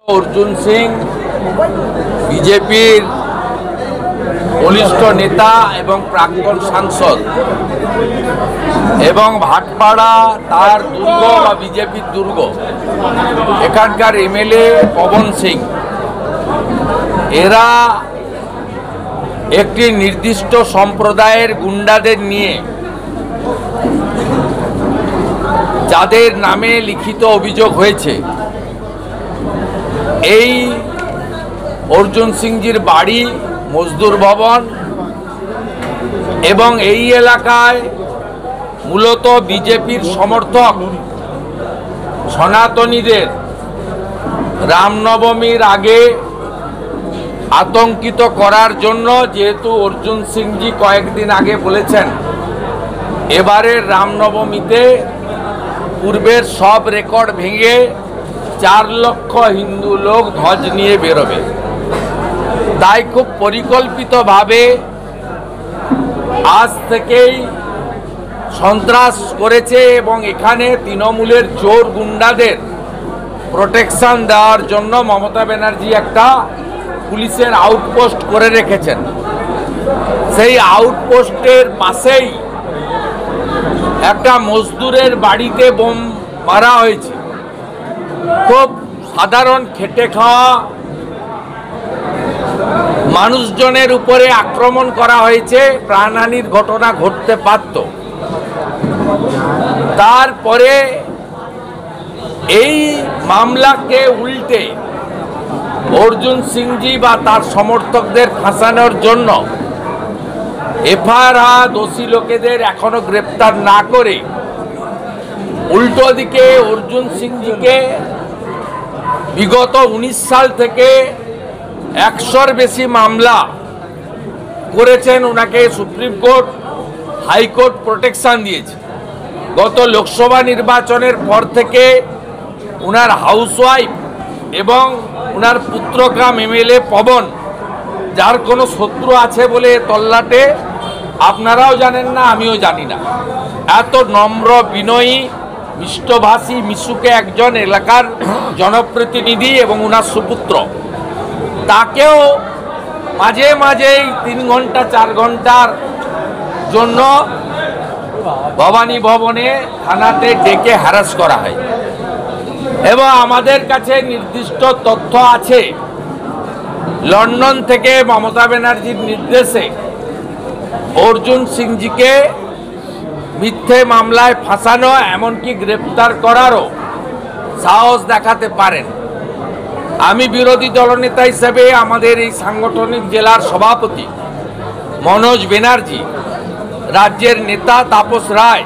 অর্জুন সিং বিজেপির বলিষ্ঠ নেতা এবং প্রাক্তন সাংসদ এবং ভাটপাড়া তার দুর্গ বা বিজেপির দুর্গ। এখানকার এমএলএ পবন সিং, এরা একটি নির্দিষ্ট সম্প্রদায়ের গুন্ডাদের নিয়ে যাদের নামে লিখিত অভিযোগ হয়েছে, এই অর্জুন সিংজির বাড়ি মজদুর ভবন এবং এই এলাকায় মূলত বিজেপির সমর্থক সনাতনীদের রামনবমীর আগে আতঙ্কিত করার জন্য, যেহেতু অর্জুন সিংজি কয়েকদিন আগে বলেছেন এবারের রামনবমীতে পূর্বের সব রেকর্ড ভেঙে 4 লক্ষ হিন্দু লোক ধ্বজ নিয়ে বেরোবে, তাই খুব পরিকল্পিতভাবে আজ থেকেই সন্ত্রাস করেছে এবং এখানে তৃণমূলের চোর গুন্ডাদের প্রোটেকশন দেওয়ার জন্য মমতা ব্যানার্জি একটা পুলিশের আউটপোস্ট করে রেখেছেন। সেই আউটপোস্টের পাশেই একটা মজদুরের বাড়িতে বোম মারা হয়েছে। খুব সাধারণ খেটে খাওয়া মানুষজনের উপরে আক্রমণ করা হয়েছে, প্রাণহানির ঘটনা ঘটতে পারত। তারপরে এই মামলাকে উল্টে অর্জুন সিংজি বা তার সমর্থকদের ফাঁসানোর জন্য এফআইআর দোষী লোকেদের এখনো গ্রেপ্তার না করে উল্টো দিকে অর্জুন সিংজিকে বিগত 19 সাল থেকে 100-র বেশি মামলা করেছেন, ওনাকে সুপ্রিম কোর্ট হাইকোর্ট প্রোটেকশন দিয়েছে। গত লোকসভা নির্বাচনের পর থেকে ওনার হাউসওয়াইফ এবং ওনার পুত্রকাম এমএলএ পবন, যার কোনো শত্রু আছে বলে তল্লাটে, আপনারাও জানেন না, আমিও জানি না। এত নম্র বিনয়ী মিষ্টভাষী মিশুকে একজন এলাকার জনপ্রতিনিধি এবং ওনার সুপুত্র, তাকেও মাঝে মাঝেই 3 ঘন্টা 4 ঘন্টার জন্য ভবানী ভবনে থানাতে ডেকে হ্যারাস করা হয়। এবং আমাদের কাছে নির্দিষ্ট তথ্য আছে, লন্ডন থেকে মমতা ব্যানার্জির নির্দেশে অর্জুন সিংজিকে মিথ্যে মামলায় ফাঁসানো, এমনকি গ্রেপ্তার করারও সাহস দেখাতে পারেন। আমি বিরোধী দলনেতা হিসেবে আমাদের এই সাংগঠনিক জেলার সভাপতি মনোজ ব্যানার্জি, রাজ্যের নেতা তাপস রায়,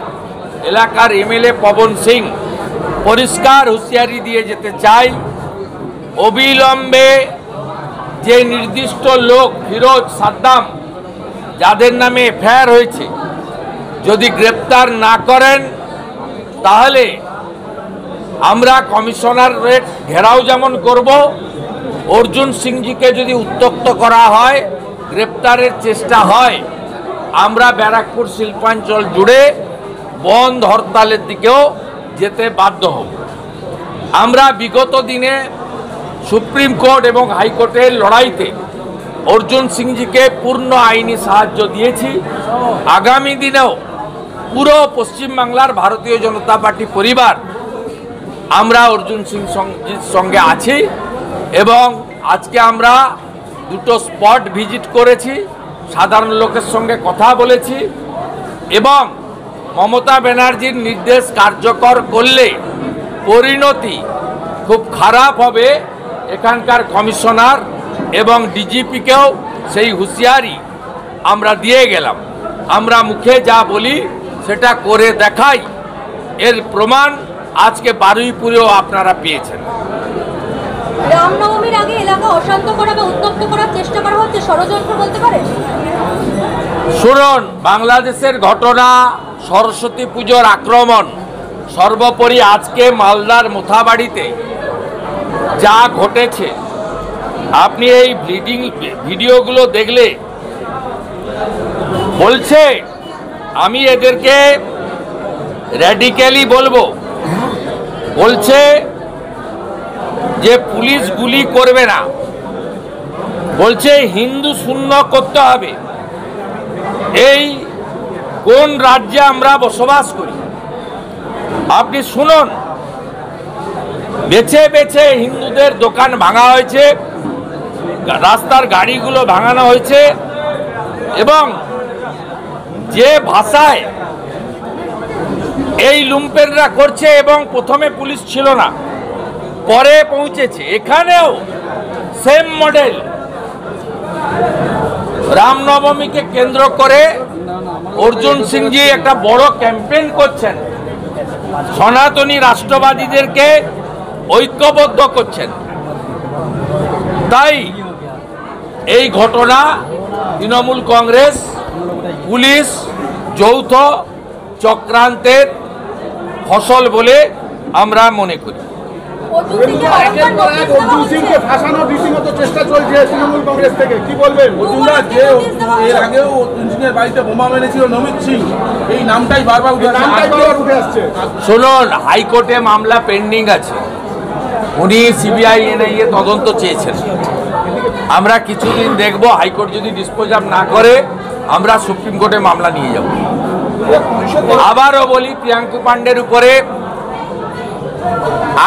এলাকার এমএলএ পবন সিং পরিষ্কার হুঁশিয়ারি দিয়ে যেতে চাই, অবিলম্বে যে নির্দিষ্ট লোক ফিরোজ সাদ্দাম, যাদের নামে এফআইআর হয়েছে, যদি গ্রেপ্তার না করেন তাহলে আমরা কমিশনারেট ঘেরাও যেমন করব, অর্জুন সিংজিকে যদি উত্ত্যক্ত করা হয়, গ্রেপ্তারের চেষ্টা হয়, আমরা ব্যারাকপুর শিল্পাঞ্চল জুড়ে বন্ধ হরতালের দিকেও যেতে বাধ্য হব। আমরা বিগত দিনে সুপ্রিম কোর্ট এবং হাইকোর্টের লড়াইতে অর্জুন সিংজিকে পূর্ণ আইনি সাহায্য দিয়েছি। আগামী দিনেও পুরো পশ্চিমবাংলার ভারতীয় জনতা পার্টি পরিবার আমরা অর্জুন সিংজির সঙ্গে আছি এবং আজকে আমরা 2টো স্পট ভিজিট করেছি, সাধারণ লোকের সঙ্গে কথা বলেছি এবং মমতা ব্যানার্জির নির্দেশ কার্যকর করলে পরিণতি খুব খারাপ হবে। এখানকার কমিশনার এবং ডিজিপিকেও সেই হুঁশিয়ারি আমরা দিয়ে গেলাম। আমরা মুখে যা বলি সেটা করে দেখাই, এর প্রমাণ আজকে বারুইপুরেও আপনারা পেয়েছেন। রামনবমীর আগে এলাকা অশান্ত করা বা উত্তপ্ত করার চেষ্টা করা হচ্ছে, ষড়যন্ত্র বলতে পারে? শুনুন, বাংলাদেশের ঘটনা, সরস্বতী পুজোর আক্রমণ, সর্বোপরি আজকে মালদার মোথাবাড়িতে যা ঘটেছে, আপনি এই ভিডিওগুলো দেখলে বলছে, আমি এদেরকে র্যাডিক্যালি বলবো, বলছে যে পুলিশ গুলি করবে না, বলছে হিন্দু শূন্য করতে হবে। এই কোন রাজ্যে আমরা বসবাস করি? আপনি শুনুন, বেছে বেছে হিন্দুদের দোকান ভাঙা হয়েছে, রাস্তার গাড়িগুলো ভাঙানো হয়েছে, এবং যে ভাষায় এই লুম্পেনরা করছে, এবং প্রথমে পুলিশ ছিল না, পরে পৌঁছেছে, এখানেও সেম মডেল। রামনবমীকে কেন্দ্র করে অর্জুন সিংজি একটা বড় ক্যাম্পেইন করছেন, সনাতনী রাষ্ট্রবাদীদেরকে ঐক্যবদ্ধ করছেন। তাই এই ঘটনা তৃণমূল কংগ্রেস পুলিশ যৌথ চক্রান্তের ফসল বলে আমরা মনে করি। অর্জুন সিংকে ফাঁসানোর রীতিমতো চেষ্টা চলছে তৃণমূল কংগ্রেস থেকে, কি বলবেন? এর আগেও অর্জুন সিং এর বাড়িতে বোমা মেরেছিল নমিত সিং, এই নামটাই বারবার উঠে আসছে। শুনুন, হাইকোর্টে মামলা পেন্ডিং আছে, উনি সিবিআই এনআইএ তদন্ত চেয়েছেন। আমরা কিছুদিন দেখব, হাইকোর্ট যদি ডিসপোজাল না করে আমরা সুপ্রিম কোর্টে মামলা নিয়ে যাব। আবারও বলি, প্রিয়াঙ্কু পাণ্ডের উপরে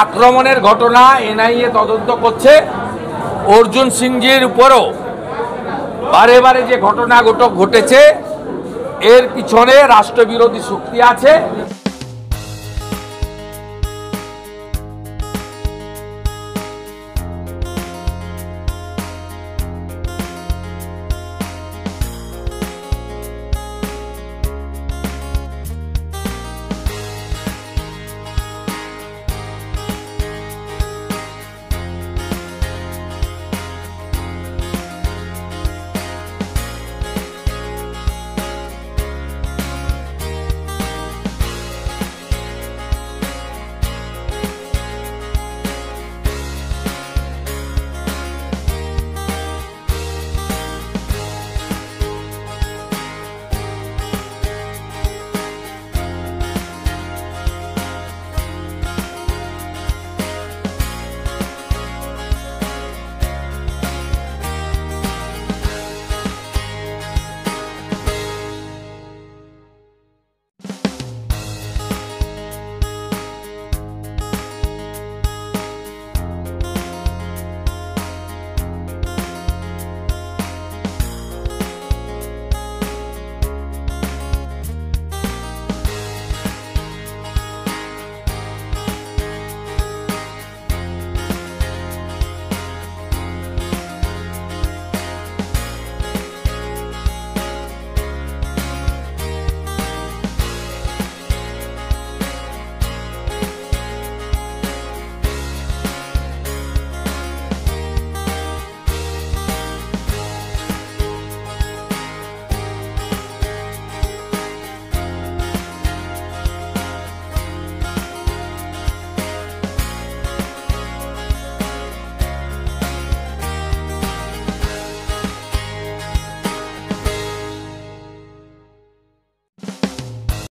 আক্রমণের ঘটনা এনআইএ তদন্ত করছে, অর্জুন সিংজির উপরও বারে বারে যে ঘটনা ঘটেছে এর পিছনে রাষ্ট্রবিরোধী শক্তি আছে।